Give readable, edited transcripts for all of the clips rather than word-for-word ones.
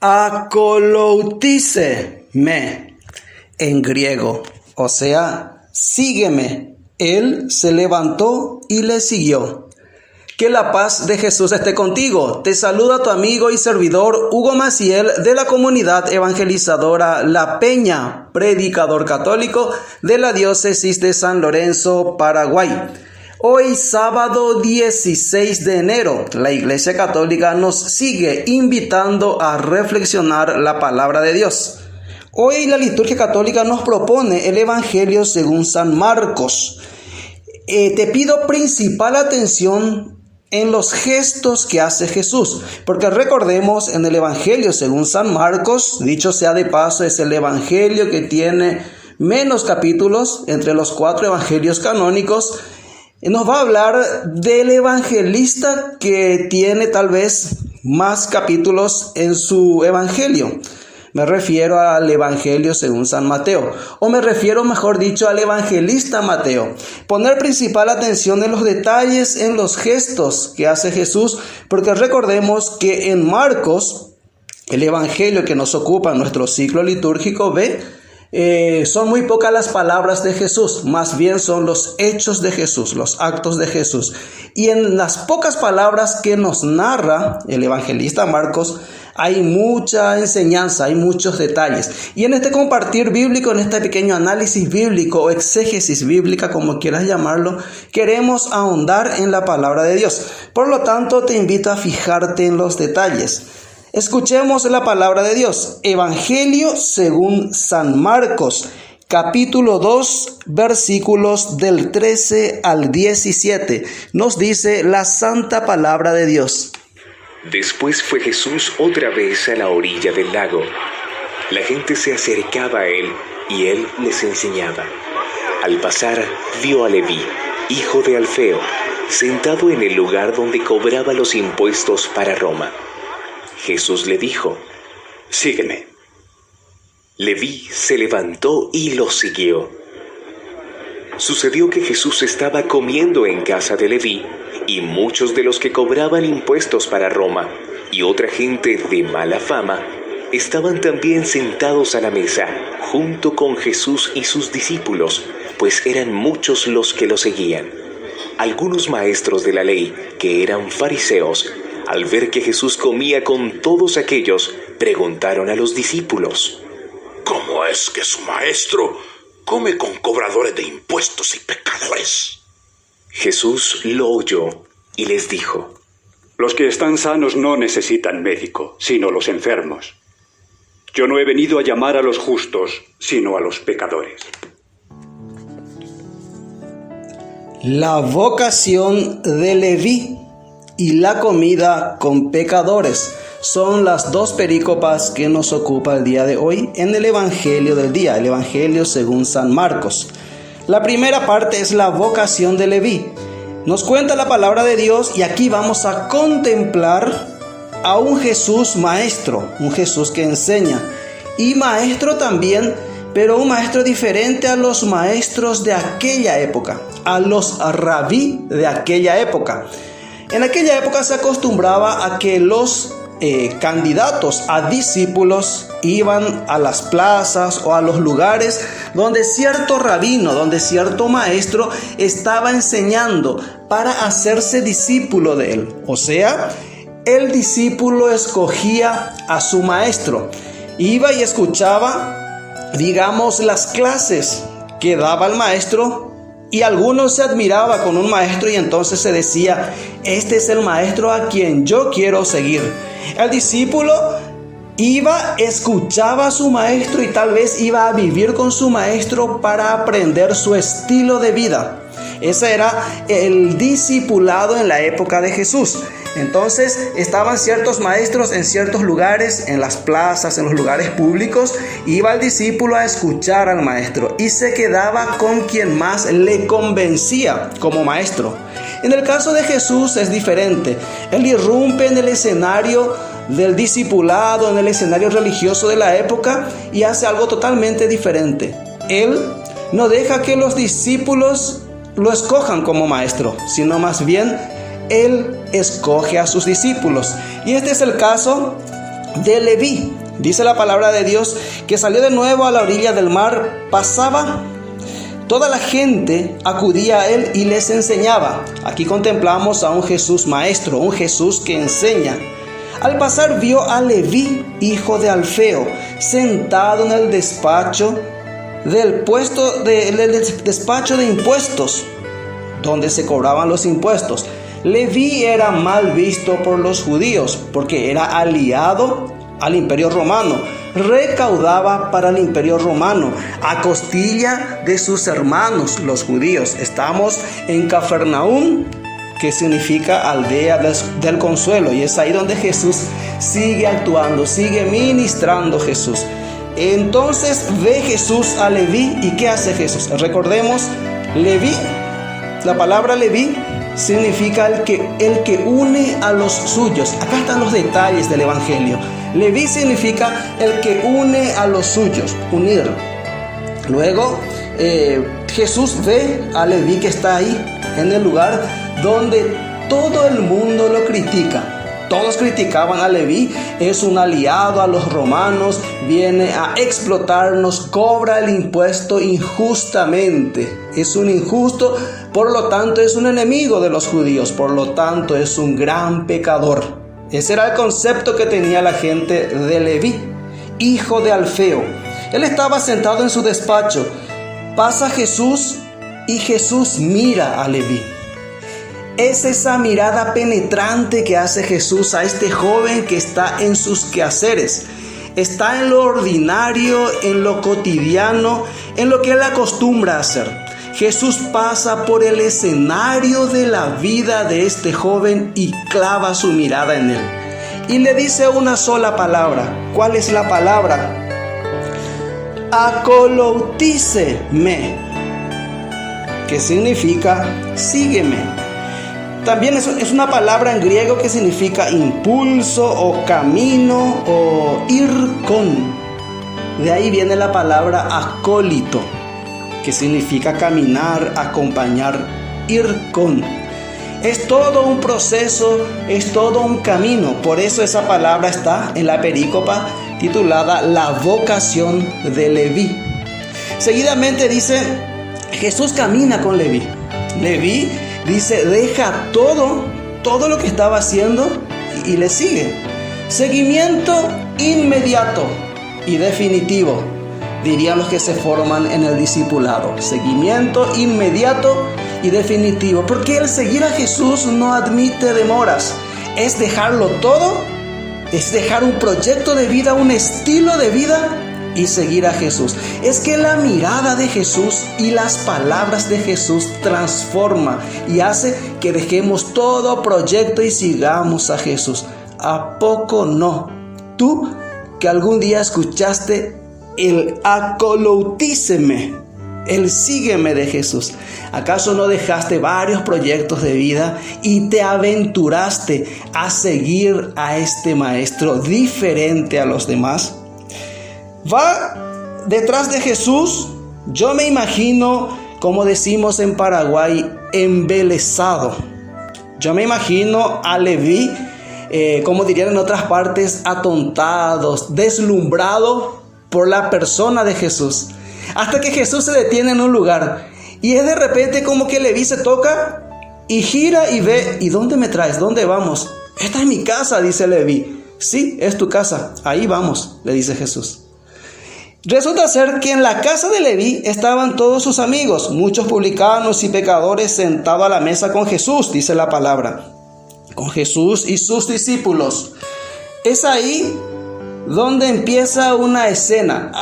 Akoloutíseme en griego, o sea, sígueme. Él se levantó y le siguió. Que la paz de Jesús esté contigo. Te saluda tu amigo y servidor Hugo Maciel de la comunidad evangelizadora La Peña, predicador católico de la diócesis de San Lorenzo, Paraguay. Hoy, sábado 16 de enero, la Iglesia Católica nos sigue invitando a reflexionar la palabra de Dios. Hoy la liturgia católica nos propone el Evangelio según San Marcos. Te pido principal atención en los gestos que hace Jesús, porque recordemos en el Evangelio según San Marcos, dicho sea de paso, es el Evangelio que tiene menos capítulos entre los 4 evangelios canónicos. Nos va a hablar del evangelista que tiene tal vez más capítulos en su evangelio. Me refiero al Evangelio según San Mateo, o me refiero, mejor dicho, al evangelista Mateo. Poner principal atención en los detalles, en los gestos que hace Jesús, porque recordemos que en Marcos, el Evangelio que nos ocupa en nuestro ciclo litúrgico, son muy pocas las palabras de Jesús, más bien son los hechos de Jesús, los actos de Jesús. Y en las pocas palabras que nos narra el evangelista Marcos, hay mucha enseñanza, hay muchos detalles. Y en este compartir bíblico, en este pequeño análisis bíblico o exégesis bíblica, como quieras llamarlo, queremos ahondar en la palabra de Dios. Por lo tanto, te invito a fijarte en los detalles. Escuchemos la palabra de Dios. Evangelio según San Marcos, capítulo 2, versículos del 13 al 17. Nos dice la santa palabra de Dios. Después fue Jesús otra vez a la orilla del lago. La gente se acercaba a él y él les enseñaba. Al pasar, vio a Leví, hijo de Alfeo, sentado en el lugar donde cobraba los impuestos para Roma. Jesús le dijo: «Sígueme». Leví se levantó y lo siguió. Sucedió que Jesús estaba comiendo en casa de Leví, y muchos de los que cobraban impuestos para Roma y otra gente de mala fama estaban también sentados a la mesa, junto con Jesús y sus discípulos, pues eran muchos los que lo seguían. Algunos maestros de la ley, que eran fariseos, al ver que Jesús comía con todos aquellos, preguntaron a los discípulos: ¿Cómo es que su maestro come con cobradores de impuestos y pecadores? Jesús lo oyó y les dijo: Los que están sanos no necesitan médico, sino los enfermos. Yo no he venido a llamar a los justos, sino a los pecadores. La vocación de Leví y la comida con pecadores son las dos perícopas que nos ocupa el día de hoy en el Evangelio del día, el Evangelio según San Marcos. La primera parte es la vocación de Leví. Nos cuenta la palabra de Dios y aquí vamos a contemplar a un Jesús maestro, un Jesús que enseña y maestro también, pero un maestro diferente a los maestros de aquella época, a los rabí de aquella época. En aquella época se acostumbraba a que los candidatos a discípulos iban a las plazas o a los lugares donde cierto rabino, donde cierto maestro estaba enseñando para hacerse discípulo de él. O sea, el discípulo escogía a su maestro, iba y escuchaba, digamos, las clases que daba el maestro. Y algunos se admiraba con un maestro y entonces se decía: este es el maestro a quien yo quiero seguir. El discípulo iba, escuchaba a su maestro y tal vez iba a vivir con su maestro para aprender su estilo de vida. Ese era el discipulado en la época de Jesús. Entonces estaban ciertos maestros en ciertos lugares, en las plazas, en los lugares públicos. Iba el discípulo a escuchar al maestro y se quedaba con quien más le convencía como maestro. En el caso de Jesús es diferente. Él irrumpe en el escenario del discipulado, en el escenario religioso de la época y hace algo totalmente diferente. Él no deja que los discípulos lo escojan como maestro, sino más bien Él escoge a sus discípulos. Y este es el caso de Leví. Dice la palabra de Dios que salió de nuevo a la orilla del mar, pasaba. Toda la gente acudía a él y les enseñaba. Aquí contemplamos a un Jesús maestro, un Jesús que enseña. Al pasar vio a Leví, hijo de Alfeo, sentado en el despacho del despacho de impuestos, donde se cobraban los impuestos. Leví era mal visto por los judíos porque era aliado al imperio romano. Recaudaba para el imperio romano a costilla de sus hermanos los judíos. Estamos en Cafarnaúm, que significa aldea del consuelo, y es ahí donde Jesús sigue actuando, sigue ministrando Jesús. Entonces ve Jesús a Leví, ¿y qué hace Jesús? Recordemos, Leví, la palabra Leví significa el que une a los suyos. Acá están los detalles del evangelio. Leví significa el que une a los suyos, unir. Luego Jesús ve a Leví que está ahí en el lugar donde todo el mundo lo critica. Todos criticaban a Leví, es un aliado a los romanos, viene a explotarnos, cobra el impuesto injustamente. Es un injusto, por lo tanto es un enemigo de los judíos, por lo tanto es un gran pecador. Ese era el concepto que tenía la gente de Leví, hijo de Alfeo. Él estaba sentado en su despacho. Pasa Jesús y Jesús mira a Leví. Es esa mirada penetrante que hace Jesús a este joven que está en sus quehaceres. Está en lo ordinario, en lo cotidiano, en lo que él acostumbra a hacer. Jesús pasa por el escenario de la vida de este joven y clava su mirada en él. Y le dice una sola palabra. ¿Cuál es la palabra? Akoloutíseme, que significa sígueme. También es una palabra en griego que significa impulso o camino o ir con. De ahí viene la palabra acólito, que significa caminar, acompañar, ir con. Es todo un proceso, es todo un camino. Por eso esa palabra está en la perícopa titulada La vocación de Leví. Seguidamente dice, Jesús camina con Leví. Leví dice, deja todo lo que estaba haciendo y le sigue. Seguimiento inmediato y definitivo, dirían los que se forman en el discipulado. Seguimiento inmediato y definitivo, porque el seguir a Jesús no admite demoras. Es dejarlo todo, es dejar un proyecto de vida, un estilo de vida y seguir a Jesús. Es que la mirada de Jesús y las palabras de Jesús transforma y hace que dejemos todo proyecto y sigamos a Jesús. ¿A poco no? Tú que algún día escuchaste el akoloutíseme, el sígueme de Jesús, ¿acaso no dejaste varios proyectos de vida y te aventuraste a seguir a este maestro diferente a los demás? Va detrás de Jesús, yo me imagino, como decimos en Paraguay, embelesado. Yo me imagino a Leví, como dirían en otras partes, atontados, deslumbrado por la persona de Jesús. Hasta que Jesús se detiene en un lugar y es de repente como que Leví se toca y gira y ve, ¿y dónde me traes? ¿Dónde vamos? Esta es mi casa, dice Leví. Sí, es tu casa, ahí vamos, le dice Jesús. Resulta ser que en la casa de Leví estaban todos sus amigos, muchos publicanos y pecadores sentados a la mesa con Jesús, dice la palabra, con Jesús y sus discípulos. Es ahí donde empieza una escena.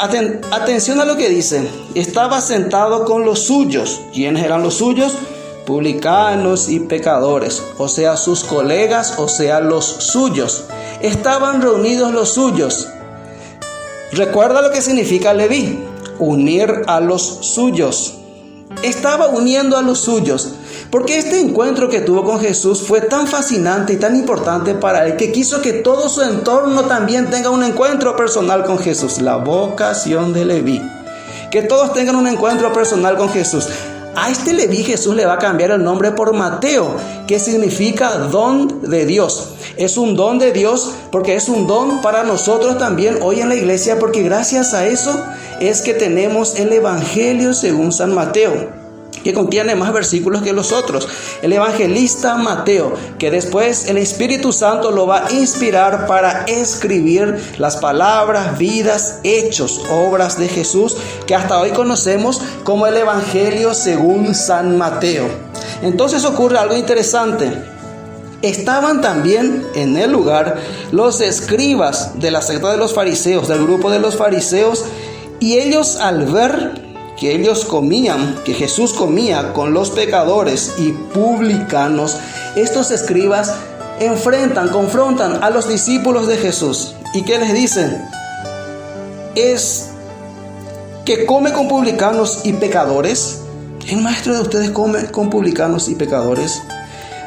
Atención a lo que dice. Estaba sentado con los suyos. ¿Quiénes eran los suyos? Publicanos y pecadores, o sea, sus colegas, o sea, los suyos. Estaban reunidos los suyos. Recuerda lo que significa Leví, unir a los suyos. Estaba uniendo a los suyos, porque este encuentro que tuvo con Jesús fue tan fascinante y tan importante para él, que quiso que todo su entorno también tenga un encuentro personal con Jesús. La vocación de Leví. Que todos tengan un encuentro personal con Jesús. A Leví Jesús le va a cambiar el nombre por Mateo, que significa don de Dios. Es un don de Dios, porque es un don para nosotros también hoy en la iglesia, porque gracias a eso es que tenemos el Evangelio según San Mateo, que contiene más versículos que los otros. El evangelista Mateo, que después el Espíritu Santo lo va a inspirar para escribir las palabras, vidas, hechos, obras de Jesús, que hasta hoy conocemos como el Evangelio según San Mateo. Entonces ocurre algo interesante. Estaban también en el lugar los escribas de la secta de los fariseos, del grupo de los fariseos, y ellos, al ver que ellos comían, que Jesús comía con los pecadores y publicanos, estos escribas confrontan a los discípulos de Jesús. ¿Y qué les dicen? ¿Es que come con publicanos y pecadores? ¿El maestro de ustedes come con publicanos y pecadores?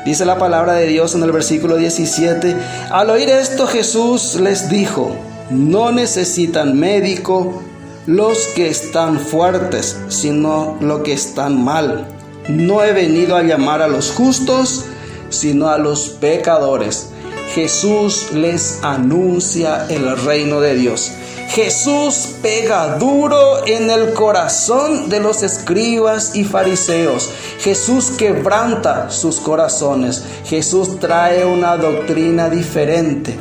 Dice la palabra de Dios en el versículo 17: al oír esto, Jesús les dijo: no necesitan médico los que están fuertes, sino los que están mal. No he venido a llamar a los justos, sino a los pecadores. Jesús les anuncia el reino de Dios. Jesús pega duro en el corazón de los escribas y fariseos. Jesús quebranta sus corazones. Jesús trae una doctrina diferente.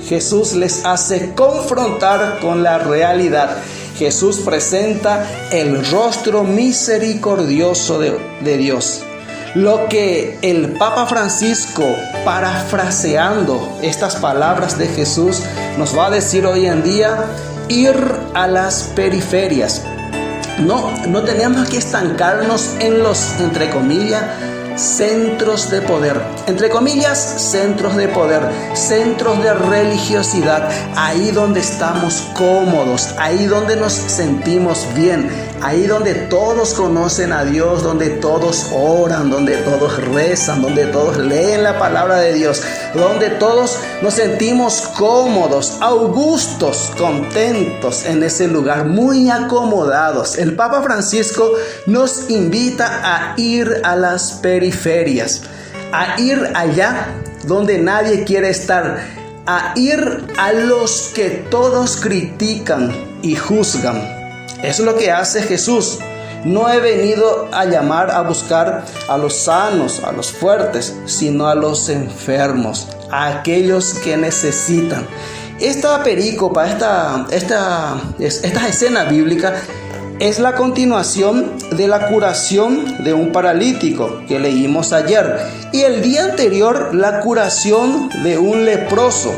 Jesús les hace confrontar con la realidad. Jesús presenta el rostro misericordioso de Dios. Lo que el Papa Francisco, parafraseando estas palabras de Jesús, nos va a decir hoy en día: ir a las periferias. No tenemos que estancarnos en los, entre comillas, centros de poder, entre comillas, centros de poder, centros de religiosidad, ahí donde estamos cómodos, ahí donde nos sentimos bien, ahí donde todos conocen a Dios, donde todos oran, donde todos rezan, donde todos leen la palabra de Dios, donde todos nos sentimos cómodos, augustos, contentos en ese lugar, muy acomodados. El Papa Francisco nos invita a ir a las periferias, a ir allá donde nadie quiere estar, a ir a los que todos critican y juzgan. Eso es lo que hace Jesús. No he venido a llamar, a buscar a los sanos, a los fuertes, sino a los enfermos, a aquellos que necesitan. Esta perícopa, esta escena bíblica es la continuación de la curación de un paralítico que leímos ayer, y el día anterior la curación de un leproso.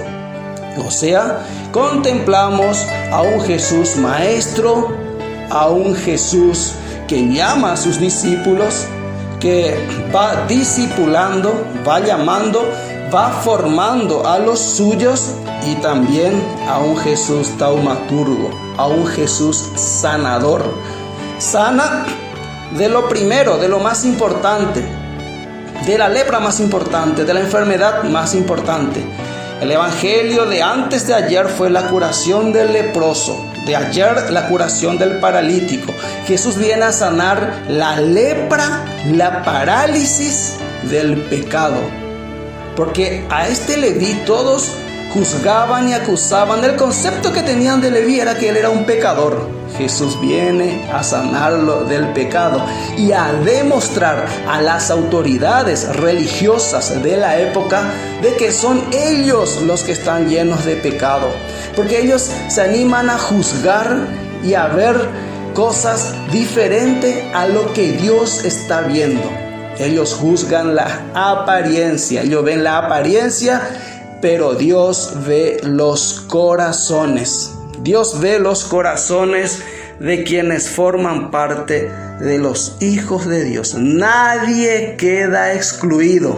O sea, contemplamos a un Jesús maestro, a un Jesús que llama a sus discípulos, que va discipulando, va llamando, va formando a los suyos, y también a un Jesús taumaturgo, a un Jesús sanador. Sana de lo primero, de lo más importante, de la lepra más importante, de la enfermedad más importante. El evangelio de antes de ayer fue la curación del leproso, de ayer la curación del paralítico. Jesús viene a sanar la lepra, la parálisis del pecado. Porque a este Leví todos juzgaban y acusaban. El concepto que tenían de Leví era que él era un pecador. Jesús viene a sanarlo del pecado y a demostrar a las autoridades religiosas de la época de que son ellos los que están llenos de pecado, porque ellos se animan a juzgar y a ver cosas diferentes a lo que Dios está viendo. Ellos juzgan la apariencia, ellos ven la apariencia, pero Dios ve los corazones. Dios ve los corazones de quienes forman parte de los hijos de Dios. Nadie queda excluido.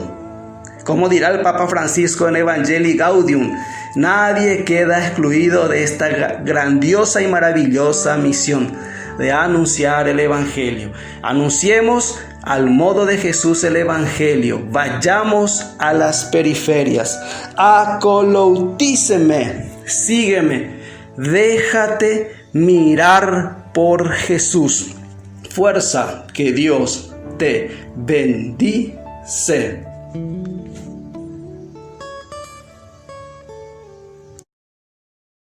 Como dirá el Papa Francisco en Evangelii Gaudium, nadie queda excluido de esta grandiosa y maravillosa misión de anunciar el Evangelio. Anunciemos al modo de Jesús el Evangelio. Vayamos a las periferias. Acolautíceme, sígueme. Déjate mirar por Jesús. Fuerza, que Dios te bendice.